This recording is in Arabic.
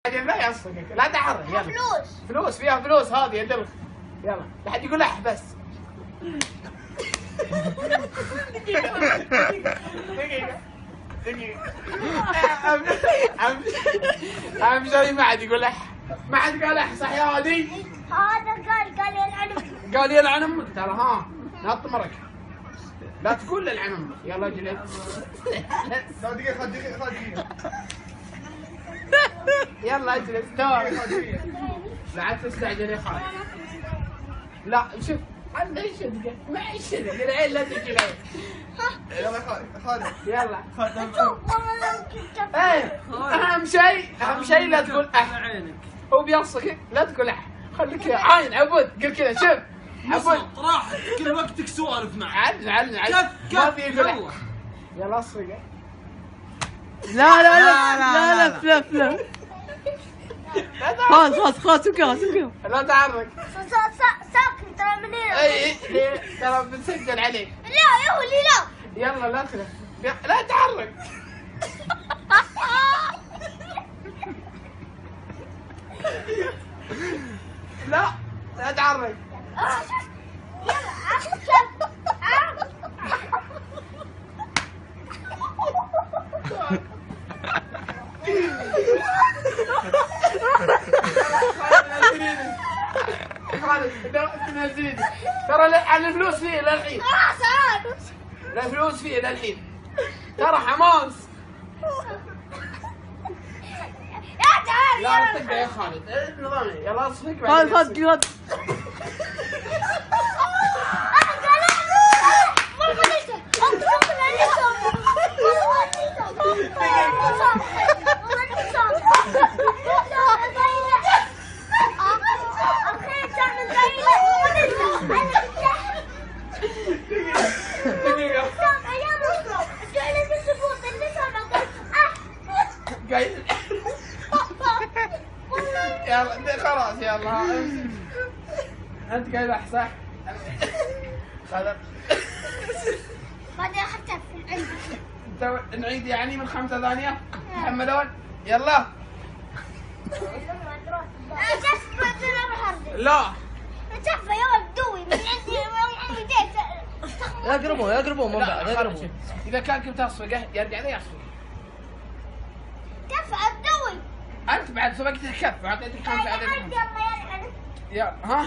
لا يصفقك، لا تحرك. يلا فلوس فلوس، فيها فلوس هذه يدلك. يلا لا حد يقول اح بس. دقيقة أهم شيء ما حد يقول اح، ما حد قال اح، صح يا هادي؟ هذا قال يلعن امك. قال يلعن امك ترى. ها نطمرك، لا تقول للعن امك. يلا اجلس. دقيقة يلا اجلس لا عاد تستعجل يا خالد. لا شوف عندي شدقة معي شدقة العين لا تجي العين. يلا خالد يلا ايه اهم شيء لا تقول اح. هو بيصك لا تقول اح، خليك عاين عبود. قل كذا شوف عبود راحت كل وقتك سوالف معك. عدل ما في يقول اح. يلا اصفق. لا فلا خلاص وقف. لا تعرك. ساكن ترى من هنا. اي ترى بنسجل عليك. لا يا ولي لا. يلا لا تخلف، لا تعرك. لا تعرك. خالد تنزليني ترى على الفلوس فيه للحين. الفلوس فيه للحين ترى حماس. لا تقدر يا خالد. نظامي يلا اصفق. خالد يلا خلاص يلا انت قايل اح صح؟ هذا بعدين اخذتها في عندي. نعيد يعني من 5 ثانية محمدون. يلا لا شوف يا ودوي من عندي يقربون من بعد يقربون. اذا كان كنت اصفقه يرجع لي اصفق. كيف ادوي؟ انت بعد سبقت الكف واعطيتك 5 عدد. يلا يلا ها